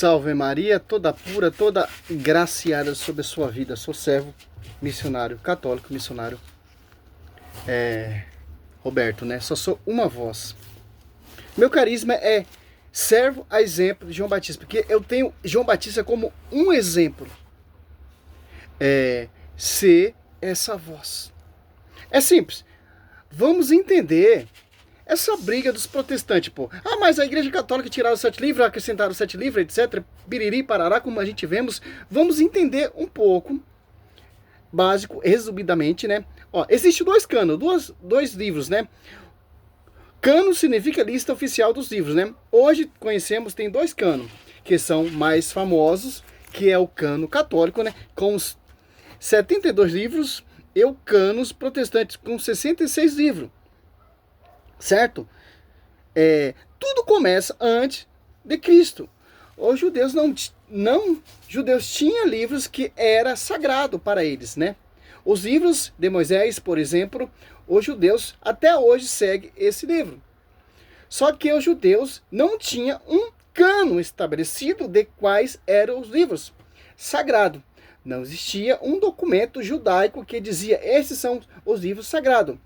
Salve Maria, toda pura, toda graciada sobre a sua vida. Sou servo, missionário católico, missionário Roberto, né? Só sou uma voz. Meu carisma é servo a exemplo de João Batista, porque eu tenho João Batista como um exemplo. Ser essa voz. É simples. Vamos entender essa briga dos protestantes, pô. Ah, mas a Igreja Católica tiraram os 7 livros, acrescentaram os 7 livros, etc. Biriri, parará, como a gente vemos. Vamos entender um pouco, básico, resumidamente, né? Ó, existe 2 cânones, dois livros, né? Cânon significa lista oficial dos livros, né? Hoje conhecemos, tem 2 cânones, que são mais famosos, que é o cânon católico, né? Com os 72 livros, e o cânon protestante com 66 livros. Certo? Tudo começa antes de Cristo. Os judeus judeus tinham livros que era sagrado para eles, né? Os livros de Moisés, por exemplo, os judeus até hoje seguem esse livro. Só que os judeus não tinham um cânon estabelecido de quais eram os livros sagrados. Não existia um documento judaico que dizia esses são os livros sagrados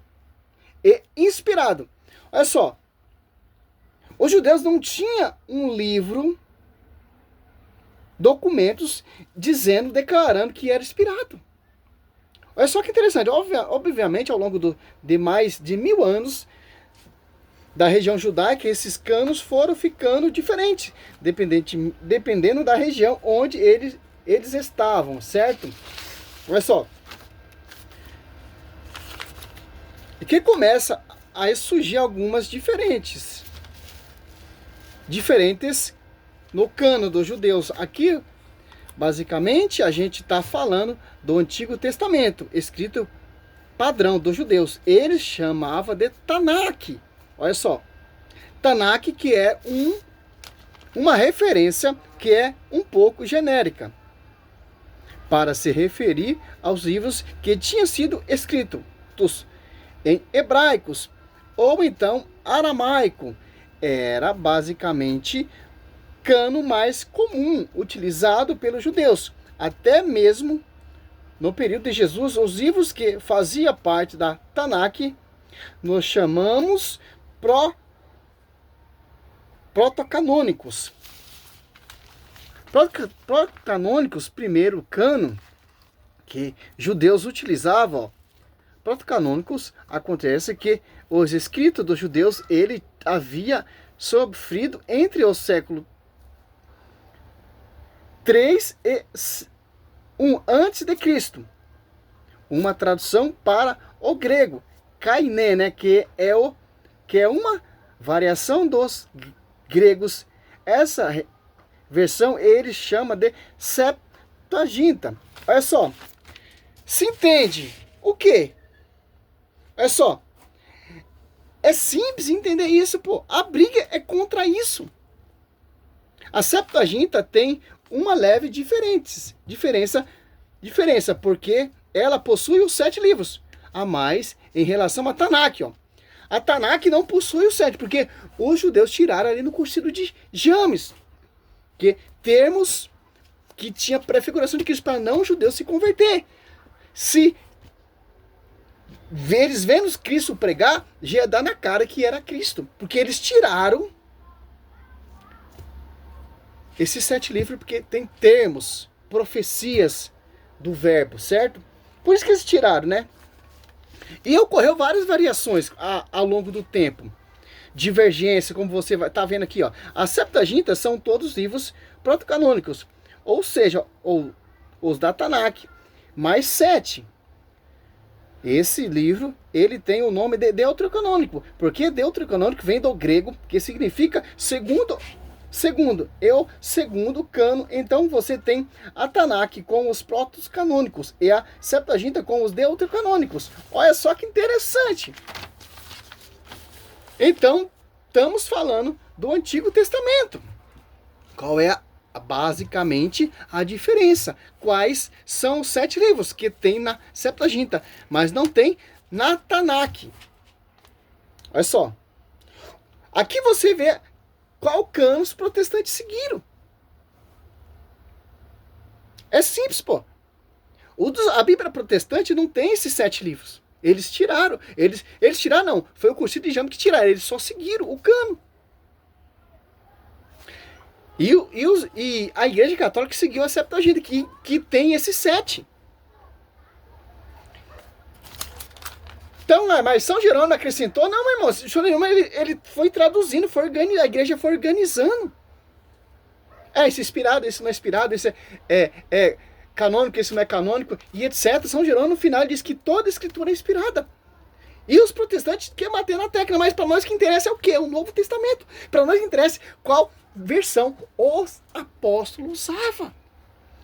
e inspirados. Olha só, os judeus não tinham um livro, documentos declarando que era inspirado. Olha só que interessante, obviamente ao longo de mais de 1000 anos da região judaica, esses cânones foram ficando diferentes, dependendo da região onde eles estavam, certo? Olha só, e que começa a surgir algumas diferentes no cânon dos judeus. Aqui, basicamente, a gente está falando do Antigo Testamento, escrito padrão dos judeus. Eles chamavam de Tanakh. Olha só, Tanakh, que é uma referência que é um pouco genérica, para se referir aos livros que tinham sido escritos em hebraicos, ou então aramaico. Era basicamente cânon mais comum, utilizado pelos judeus. Até mesmo no período de Jesus, os livros que faziam parte da Tanakh, nós chamamos protocanônicos. Protocanônicos, primeiro cânon que judeus utilizavam, protocanônicos, acontece que os escritos dos judeus, ele havia sofrido entre o século 3 e 1 antes de Cristo. Uma tradução para o grego, kainé, né, que é uma variação dos gregos. Essa versão ele chama de Septuaginta. Olha só, se entende o quê? Olha só, é simples entender isso, pô. A briga é contra isso. A Septuaginta tem uma leve diferença, porque ela possui os 7 livros a mais em relação a Tanakh, ó. A Tanakh não possui os 7, porque os judeus tiraram ali no Concílio de James, que termos que tinha prefiguração de Cristo para não judeus se converter. Se eles vendo Cristo pregar, já ia dar na cara que era Cristo. Porque eles tiraram esses 7 livros, porque tem termos, profecias do verbo, certo? Por isso que eles tiraram, né? E ocorreu várias variações ao longo do tempo. Divergência, como você vai tá vendo aqui, ó. As Septuaginta são todos livros protocanônicos. Ou seja, os da Tanakh, mais 7. Esse livro, ele tem o nome de deuterocanônico, porque deuterocanônico vem do grego, que significa segundo cânon. Então você tem a Tanakh com os protocanônicos e a Septuaginta com os deuterocanônicos. Olha só que interessante. Então, estamos falando do Antigo Testamento. Qual é basicamente a diferença? Quais são os 7 livros que tem na Septuaginta, mas não tem na Tanakh? Olha só. Aqui você vê qual cânon os protestantes seguiram. É simples, pô. A Bíblia protestante não tem esses 7 livros. Eles tiraram. Eles tiraram, não. Foi o Concílio de Jamo que tiraram. Eles só seguiram o cano. E a Igreja Católica seguiu a Septuaginta, que tem esses 7. Então, mas São Jerônimo acrescentou? Não, meu irmão. São Jerônimo, ele foi traduzindo, a igreja foi organizando. Esse é inspirado, esse não é inspirado, esse é canônico, esse não é canônico, e etc. São Jerônimo, no final, diz que toda a escritura é inspirada. E os protestantes querem bater na tecla, mas para nós que interessa é o quê? O Novo Testamento. Para nós que interessa qual versão os apóstolos usavam.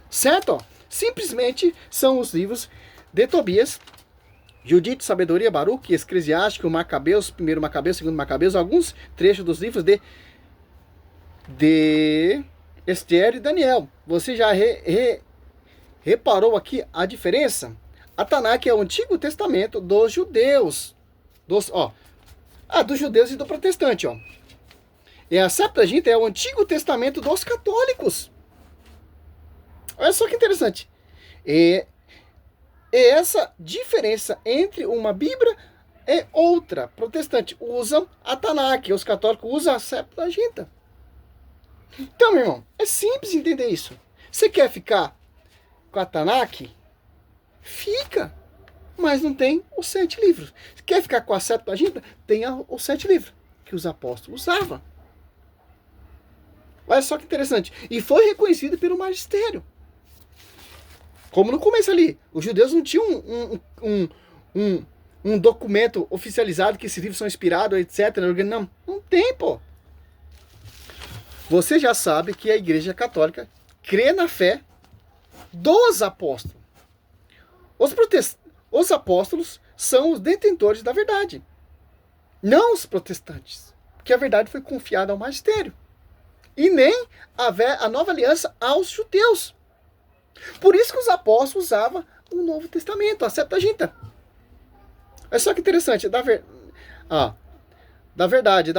Certo? Simplesmente são os livros de Tobias, Judite, Sabedoria, Baruque, Eclesiástico, Macabeus, 1 Macabeus, 2 Macabeus, alguns trechos dos livros de Esther e Daniel. Você já reparou aqui a diferença? A Tanakh é o Antigo Testamento dos judeus. Dos judeus e do protestante, ó. E a Septuaginta é o Antigo Testamento dos católicos. Olha só que interessante. E essa diferença entre uma Bíblia e outra. Protestante usa a Tanakh, os católicos usam a Septuaginta. Então, meu irmão, é simples entender isso. Você quer ficar com a Tanakh? Fica. Mas não tem os 7 livros. Quer ficar com a Septuaginta? Tem os 7 livros que os apóstolos usavam. Olha só que interessante. E foi reconhecido pelo magistério. Como no começo ali, os judeus não tinham um documento oficializado que esses livros são inspirados, etc. Não tem, pô. Você já sabe que a Igreja Católica crê na fé dos apóstolos. Os apóstolos são os detentores da verdade, não os protestantes, porque a verdade foi confiada ao magistério, e nem a nova aliança aos judeus. Por isso que os apóstolos usavam o Novo Testamento, a Septuaginta. É só que interessante, da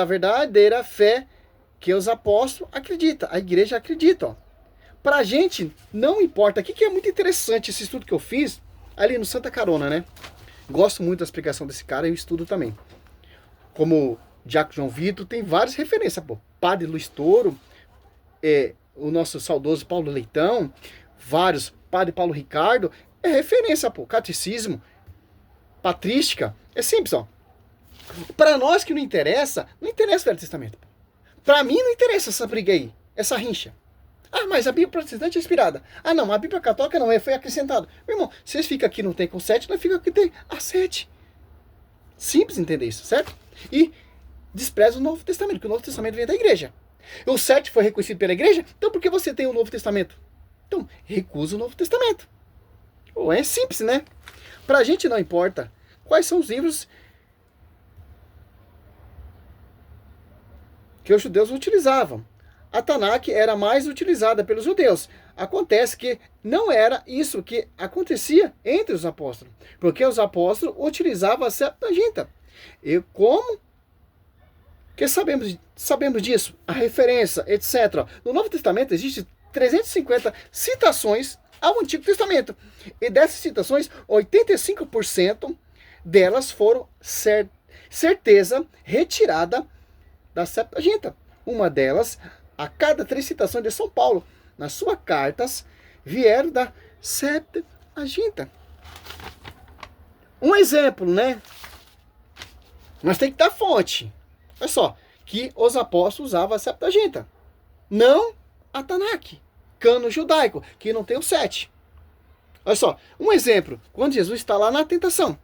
verdadeira fé que os apóstolos acreditam, a igreja acredita. Ó. Pra gente, não importa. Aqui que é muito interessante esse estudo que eu fiz ali no Santa Carona, né? Gosto muito da explicação desse cara e eu estudo também. Como Diácono João Vitor, tem várias referências, pô. Padre Luiz Toro, o nosso saudoso Paulo Leitão, vários, Padre Paulo Ricardo, é referência, pô. Catecismo, patrística, é simples, ó. Pra nós que não interessa o Velho Testamento. Pra mim não interessa essa briga aí, essa rincha. Mas a Bíblia protestante é inspirada. Não, a Bíblia católica não, foi acrescentado. Meu irmão, vocês ficam aqui não tem com 7, nós ficamos aqui tem a 7. Simples entender isso, certo? E despreza o Novo Testamento, porque o Novo Testamento vem da igreja. O 7 foi reconhecido pela igreja, então por que você tem o Novo Testamento? Então, recusa o Novo Testamento. É simples, né? Pra gente não importa quais são os livros que os judeus utilizavam. A Tanakh era mais utilizada pelos judeus. Acontece que não era isso que acontecia entre os apóstolos, porque os apóstolos utilizavam a Septuaginta. E como que sabemos disso? A referência, etc. No Novo Testamento existem 350 citações ao Antigo Testamento. E dessas citações, 85% delas foram certeza retirada da Septuaginta. Uma delas, a cada 3 citações de São Paulo, nas suas cartas, vieram da Septuaginta. Um exemplo, né? Mas tem que dar fonte. Olha só, que os apóstolos usavam a Septuaginta. Não a Tanakh, cano judaico, que não tem o 7. Olha só, um exemplo. Quando Jesus está lá na tentação,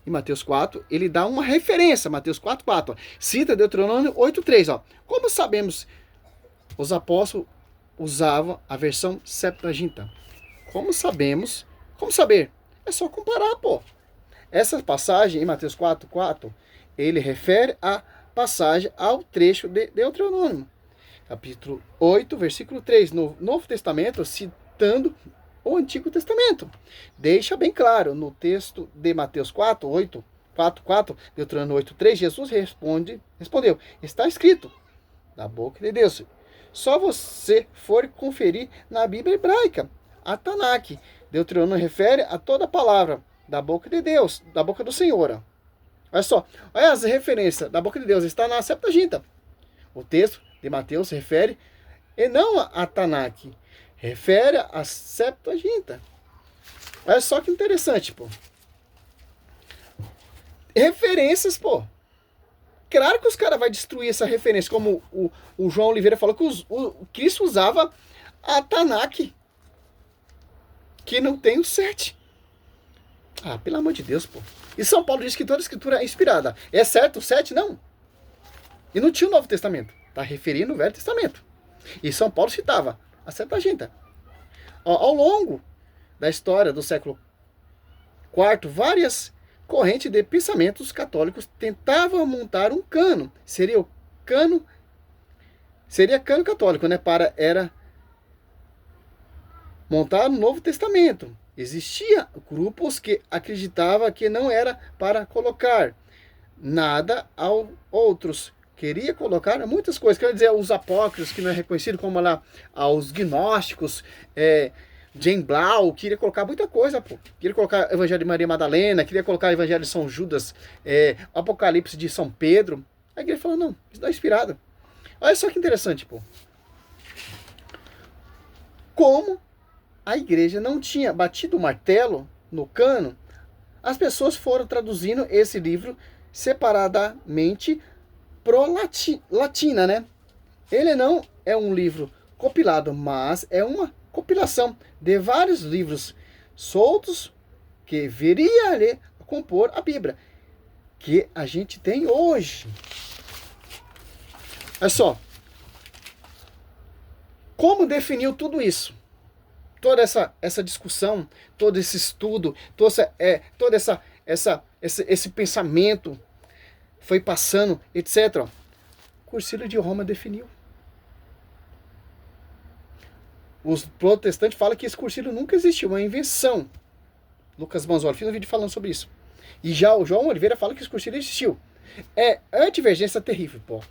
em Mateus 4, ele dá uma referência, Mateus 4:4. Cita Deuteronômio 8:3. Como sabemos, os apóstolos usavam a versão Septuaginta. Como sabemos? Como saber? É só comparar, pô. Essa passagem em Mateus 4:4, ele refere a passagem ao trecho de Deuteronômio. Capítulo 8, versículo 3, no Novo Testamento, citando o Antigo Testamento. Deixa bem claro, no texto de Mateus 4:4, Deuteronômio 8:3, Jesus respondeu, está escrito, da boca de Deus. Só você for conferir na Bíblia hebraica. a Tanakh. Deuteronômio refere a toda palavra da boca de Deus, da boca do Senhor. Ó. Olha só, olha as referências da boca de Deus, está na Septuaginta. O texto de Mateus se refere, e não a Tanakh, refere a Septuaginta. Olha só que interessante, pô. Referências, pô. Claro que os caras vão destruir essa referência, como o João Oliveira falou que o Cristo usava a Tanakh, que não tem o 7. Ah, pelo amor de Deus, pô. E São Paulo diz que toda a escritura é inspirada. É certo o 7? Não. E não tinha o Novo Testamento. Está referindo o Velho Testamento. E São Paulo citava a Septuaginta. Ao longo da história do século IV, várias correntes de pensamentos católicos tentavam montar um cano. Seria cano católico, né? Era montar um Novo Testamento. Existiam grupos que acreditavam que não era para colocar nada ao outros. Queria colocar muitas coisas. Quer dizer, os apócrifos, que não é reconhecido, como lá os gnósticos, Jane Blau, queria colocar muita coisa, pô. Queria colocar o Evangelho de Maria Madalena, queria colocar o Evangelho de São Judas, Apocalipse de São Pedro. A igreja falou, não, isso não é inspirado. Olha só que interessante, pô. Como a igreja não tinha batido o martelo no cano, as pessoas foram traduzindo esse livro separadamente pro-latina, né? Ele não é um livro compilado, mas é uma compilação de vários livros soltos que viria a compor a Bíblia, que a gente tem hoje. Olha só. Como definiu tudo isso? Toda essa discussão, todo esse estudo, todo esse pensamento foi passando, etc. O Concílio de Roma definiu. Os protestantes falam que esse concílio nunca existiu, uma invenção. Lucas Manzoli fez um vídeo falando sobre isso. E já o João Oliveira fala que esse concílio existiu. É uma divergência terrível, pô.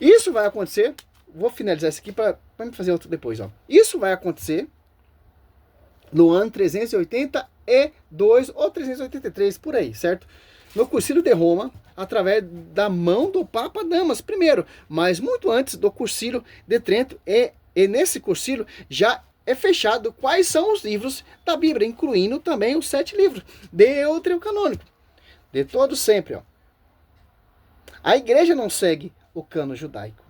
Isso vai acontecer, vou finalizar isso aqui para me fazer outro depois, ó. Isso vai acontecer no ano 382 ou 383, por aí, certo? No Concílio de Roma, através da mão do Papa Damas I, mas muito antes do Concílio de Trento, e nesse concílio já é fechado quais são os livros da Bíblia, incluindo também os 7 livros deuterocanônicos, de todos sempre, ó. A igreja não segue o cano judaico,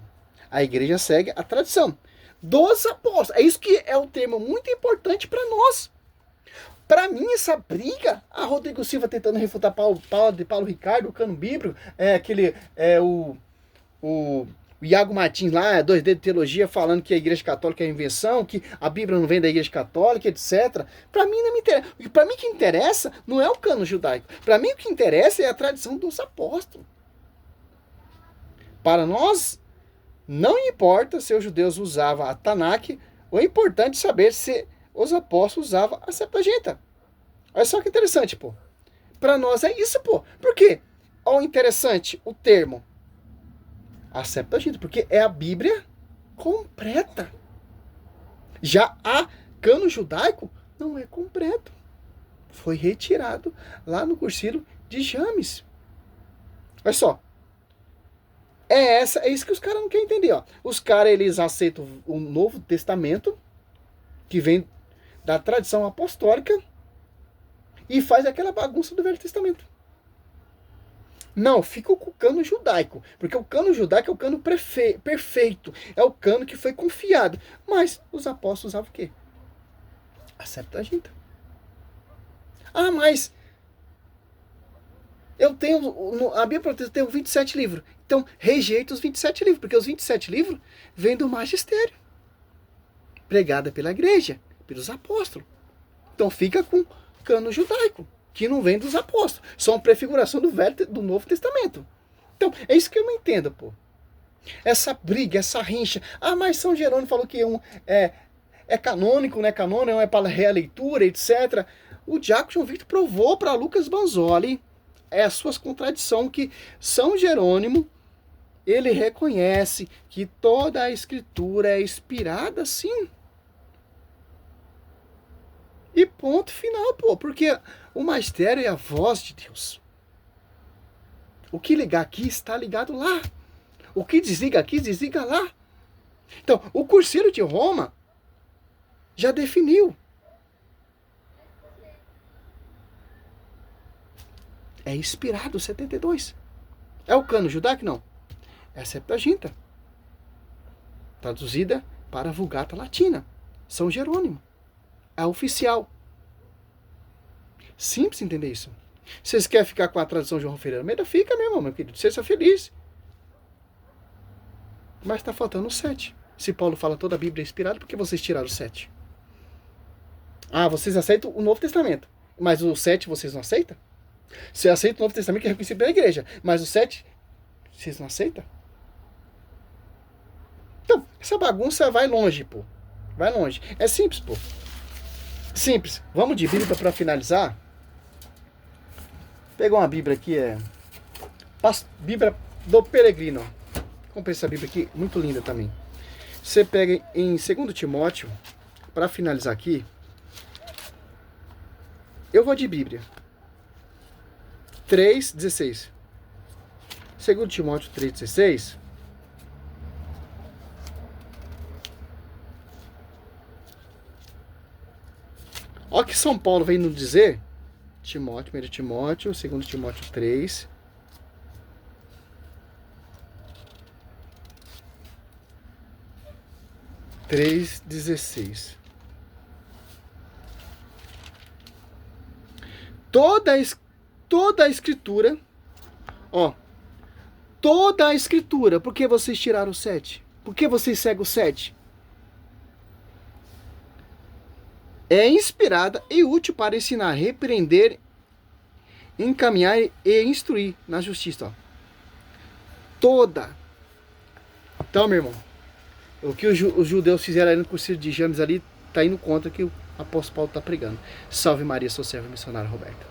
a igreja segue a tradição dos apóstolos. É isso que é um termo muito importante para nós. Para mim, essa briga, a Rodrigo Silva tentando refutar Paulo Ricardo, o cano bíblico, o Iago Martins lá, 2D de teologia, falando que a igreja católica é invenção, que a Bíblia não vem da igreja católica, etc. Para mim não me interessa. Para mim o que interessa não é o cano judaico. Para mim o que interessa é a tradição dos apóstolos. Para nós, não importa se os judeus usavam a Tanakh, o importante é saber se os apóstolos usavam a Septuaginta. Olha só que interessante, pô. Para nós é isso, pô. Por quê? Olha interessante o termo. A Septuaginta, porque é a Bíblia completa. Já a cano judaico não é completo. Foi retirado lá no Concílio de James. Olha só. É isso que os caras não querem entender, ó. Os caras, eles aceitam o Novo Testamento, que vem da tradição apostólica, e faz aquela bagunça do Velho Testamento. Não, fica com o cano judaico, porque o cano judaico é o cano perfeito, é o cano que foi confiado. Mas os apóstolos usavam o quê? A Septuaginta. Ah, mas a Bíblia protestante tem 27 livros. Então, rejeita os 27 livros, porque os 27 livros vêm do magistério, pregada pela igreja, pelos apóstolos. Então, fica com cano judaico, que não vem dos apóstolos. São prefiguração do Novo Testamento. Então, é isso que eu não entendo, pô. Essa briga, essa rincha. Ah, mas São Jerônimo falou que um é canônico, não é canônico, não é para releitura, etc. O diácono João Victor provou para Lucas Manzoli as suas contradições, que São Jerônimo, ele reconhece que toda a escritura é inspirada, sim. E ponto final, pô. Porque o magistério é a voz de Deus. O que ligar aqui está ligado lá. O que desliga aqui, desliga lá. Então, o Cursilho de Roma já definiu. É inspirado 72. É o cano judaico? Não. É a Septuaginta. Traduzida para a Vulgata Latina. São Jerônimo. É a oficial. Simples entender isso. Vocês querem ficar com a tradução de João Ferreira Almeida? Fica mesmo, meu querido. Seja feliz. Mas está faltando o 7. Se Paulo fala toda a Bíblia é inspirada, por que vocês tiraram o 7? Ah, vocês aceitam o Novo Testamento. Mas o 7 vocês não aceitam? Você aceita o Novo Testamento que é reconhecido pela igreja. Mas o 7, vocês não aceitam? Então, essa bagunça vai longe, pô. Vai longe. É simples, pô. Simples. Vamos de Bíblia para finalizar. Pegar uma Bíblia aqui, Bíblia do Peregrino. Comprei essa Bíblia aqui, muito linda também. Você pega em 2 Timóteo, para finalizar aqui. Eu vou de Bíblia. 3,16. 2 Timóteo 3,16. Olha o que São Paulo vem nos dizer. Timóteo, 1 Timóteo, 2 Timóteo 3. Três, 16. Toda a escritura, toda a escritura, por que vocês tiraram o 7? Por que vocês seguem o 7? É inspirada e útil para ensinar, repreender, encaminhar e instruir na justiça. Toda. Então, meu irmão, o que os judeus fizeram ali no Concílio de James ali, está indo contra o que o apóstolo Paulo está pregando. Salve Maria, sou servo missionário Roberto.